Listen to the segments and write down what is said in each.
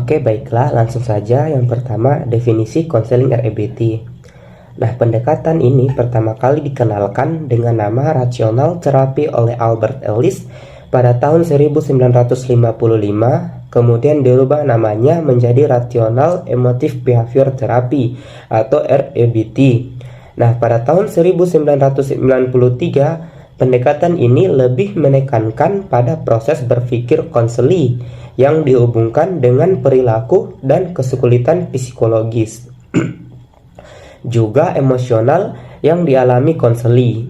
Oke, baiklah, langsung saja. Yang pertama, definisi konseling REBT. Nah, pendekatan ini pertama kali dikenalkan dengan nama rational therapy oleh Albert Ellis pada tahun 1955, kemudian dirubah namanya menjadi Rational Emotive Behavior Therapy atau REBT. Nah, pada tahun 1993, pendekatan ini lebih menekankan pada proses berpikir konseli yang dihubungkan dengan perilaku dan kesulitan psikologis juga emosional yang dialami konseli.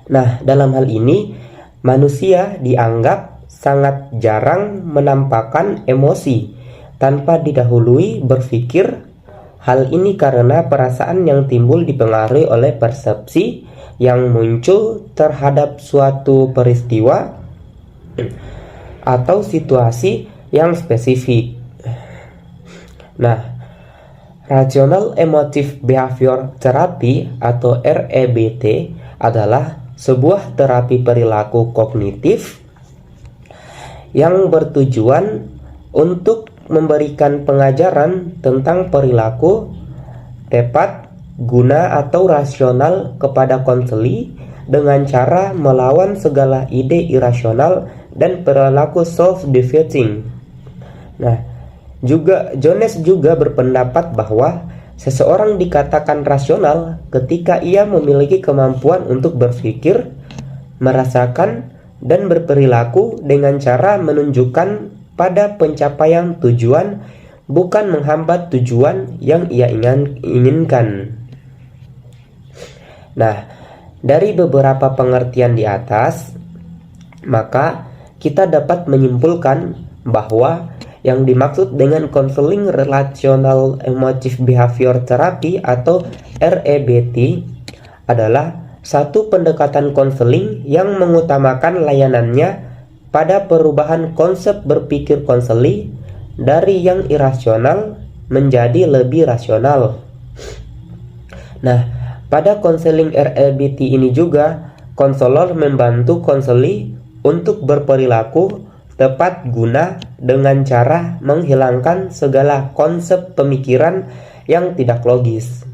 Nah, dalam hal ini manusia dianggap sangat jarang menampakkan emosi tanpa didahului berpikir. Hal ini karena perasaan yang timbul dipengaruhi oleh persepsi yang muncul terhadap suatu peristiwa atau situasi yang spesifik. Nah, Rational Emotive Behavior Therapy atau REBT adalah sebuah terapi perilaku kognitif yang bertujuan untuk memberikan pengajaran tentang perilaku tepat, guna atau rasional kepada konseli dengan cara melawan segala ide irasional dan perilaku self-defeating. Nah, Jones juga berpendapat bahwa seseorang dikatakan rasional ketika ia memiliki kemampuan untuk berpikir, merasakan, dan berperilaku dengan cara menunjukkan pada pencapaian tujuan, bukan menghambat tujuan yang ia inginkan. Nah, dari beberapa pengertian di atas, maka kita dapat menyimpulkan bahwa yang dimaksud dengan Counseling Relational Emotive Behavior Therapy atau REBT adalah satu pendekatan konseling yang mengutamakan layanannya pada perubahan konsep berpikir konseli dari yang irasional menjadi lebih rasional. Nah, pada konseling REBT ini juga konselor membantu konseli untuk berperilaku tepat guna dengan cara menghilangkan segala konsep pemikiran yang tidak logis.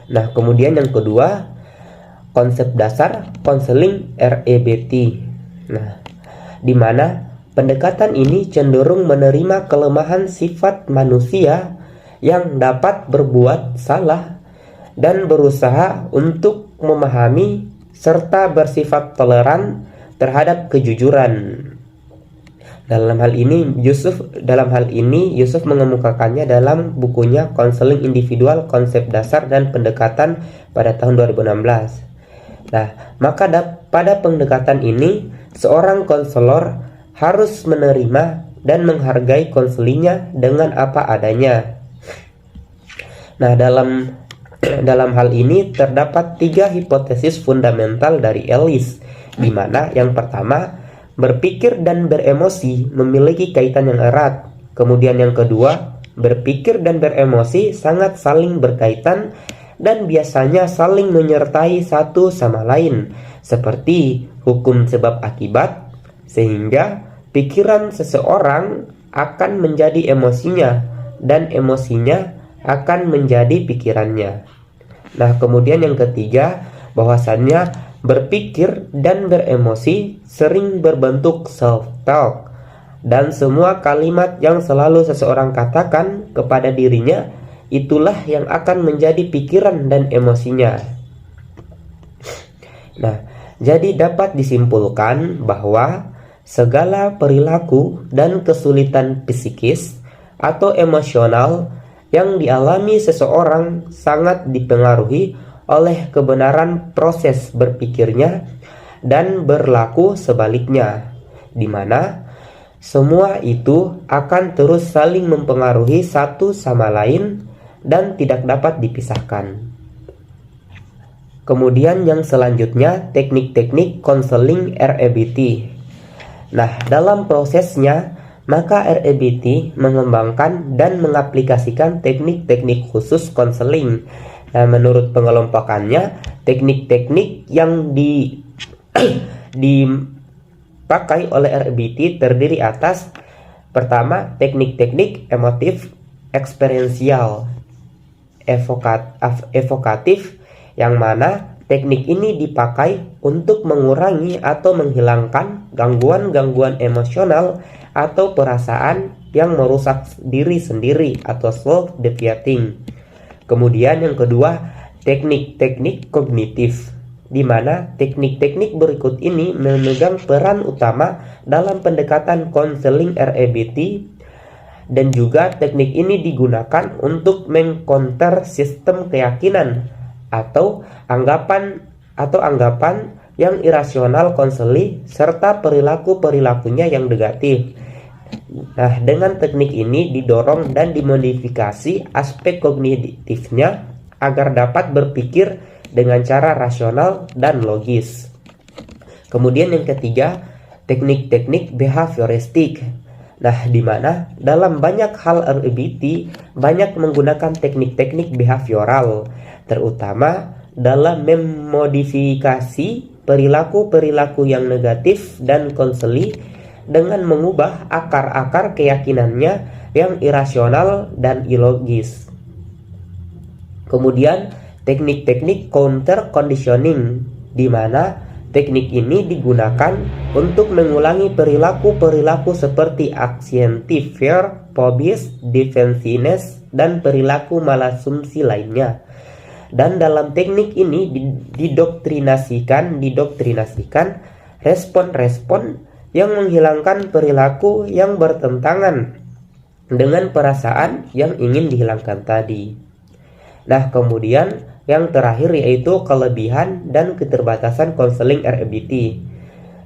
Nah, kemudian yang kedua, konsep dasar konseling REBT. Nah, di mana pendekatan ini cenderung menerima kelemahan sifat manusia yang dapat berbuat salah dan berusaha untuk memahami serta bersifat toleran terhadap kejujuran. Dalam hal ini Yusuf mengemukakannya dalam bukunya Konseling Individual, Konsep Dasar dan Pendekatan pada tahun 2016. Nah, maka pada pendekatan ini seorang konselor harus menerima dan menghargai konselinya dengan apa adanya. Nah, dalam hal ini terdapat 3 hipotesis fundamental dari Ellis, di mana yang pertama, berpikir dan beremosi memiliki kaitan yang erat. Kemudian yang kedua, berpikir dan beremosi sangat saling berkaitan dan biasanya saling menyertai satu sama lain, seperti hukum sebab akibat, sehingga pikiran seseorang akan menjadi emosinya dan emosinya akan menjadi pikirannya. Nah, kemudian yang ketiga, bahwasannya berpikir dan beremosi sering berbentuk self-talk, dan semua kalimat yang selalu seseorang katakan kepada dirinya itulah yang akan menjadi pikiran dan emosinya. Nah, jadi dapat disimpulkan bahwa segala perilaku dan kesulitan psikis atau emosional yang dialami seseorang sangat dipengaruhi oleh kebenaran proses berpikirnya dan berlaku sebaliknya, di mana semua itu akan terus saling mempengaruhi satu sama lain dan tidak dapat dipisahkan. Kemudian yang selanjutnya, teknik-teknik konseling REBT. Nah, dalam prosesnya, maka REBT mengembangkan dan mengaplikasikan teknik-teknik khusus konseling. Nah, menurut pengelompokannya, teknik-teknik yang dipakai oleh REBT terdiri atas Pertama, teknik-teknik emotif eksperiensial evokatif, yang mana teknik ini dipakai untuk mengurangi atau menghilangkan gangguan-gangguan emosional atau perasaan yang merusak diri sendiri atau self-deviating. Kemudian yang kedua, teknik-teknik kognitif, di mana teknik-teknik berikut ini memegang peran utama dalam pendekatan konseling REBT, dan juga teknik ini digunakan untuk mengcounter sistem keyakinan atau anggapan yang irasional konseli serta perilaku-perilakunya yang negatif. Nah, dengan teknik ini didorong dan dimodifikasi aspek kognitifnya agar dapat berpikir dengan cara rasional dan logis. Kemudian yang ketiga, teknik-teknik behavioristik. Nah, di mana dalam banyak hal REBT banyak menggunakan teknik-teknik behavioral, terutama dalam memodifikasi perilaku-perilaku yang negatif dan konseli dengan mengubah akar-akar keyakinannya yang irasional dan ilogis. Kemudian teknik-teknik counter conditioning, di mana teknik ini digunakan untuk mengulangi perilaku-perilaku seperti anxiety, fear, phobias, defensiveness, dan perilaku malasumsi lainnya. Dan dalam teknik ini didoktrinasikan respon-respon yang menghilangkan perilaku yang bertentangan dengan perasaan yang ingin dihilangkan tadi. Nah, kemudian yang terakhir yaitu kelebihan dan keterbatasan konseling REBT.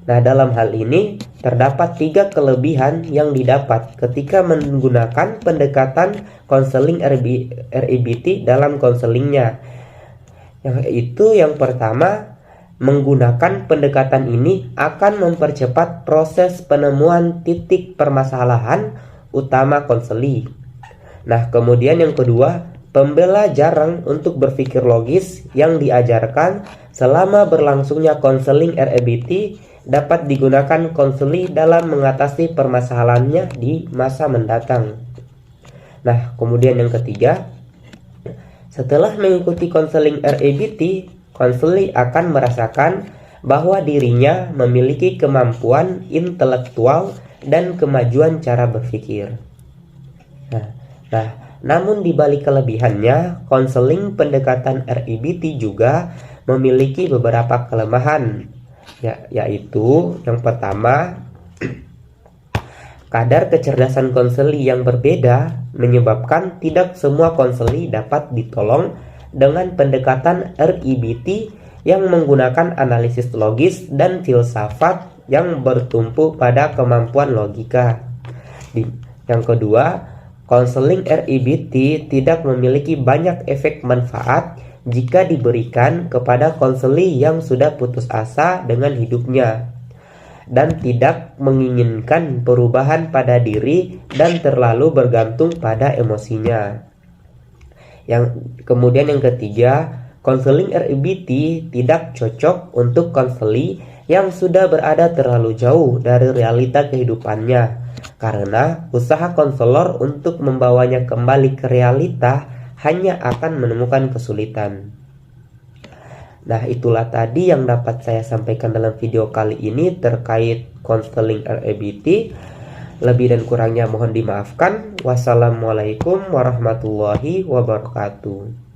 Nah, dalam hal ini terdapat 3 kelebihan yang didapat ketika menggunakan pendekatan konseling REBT dalam konselingnya. Yaitu yang pertama, menggunakan pendekatan ini akan mempercepat proses penemuan titik permasalahan utama konseli. Nah, kemudian yang kedua, pembelajaran untuk berpikir logis yang diajarkan selama berlangsungnya konseling REBT dapat digunakan konseli dalam mengatasi permasalahannya di masa mendatang. Nah, kemudian yang ketiga, setelah mengikuti konseling REBT, konseli akan merasakan bahwa dirinya memiliki kemampuan intelektual dan kemajuan cara berpikir. Namun di balik kelebihannya, konseling pendekatan REBT juga memiliki beberapa kelemahan, yaitu yang pertama, kadar kecerdasan konseli yang berbeda menyebabkan tidak semua konseli dapat ditolong dengan pendekatan REBT yang menggunakan analisis logis dan filsafat yang bertumpu pada kemampuan logika. Yang kedua, konseling REBT tidak memiliki banyak efek manfaat jika diberikan kepada konseli yang sudah putus asa dengan hidupnya dan tidak menginginkan perubahan pada diri dan terlalu bergantung pada emosinya. Kemudian yang ketiga, konseling REBT tidak cocok untuk konseli yang sudah berada terlalu jauh dari realita kehidupannya, karena usaha konselor untuk membawanya kembali ke realita hanya akan menemukan kesulitan. Nah, itulah tadi yang dapat saya sampaikan dalam video kali ini terkait konseling REBT. Lebih dan kurangnya mohon dimaafkan. Wassalamualaikum warahmatullahi wabarakatuh.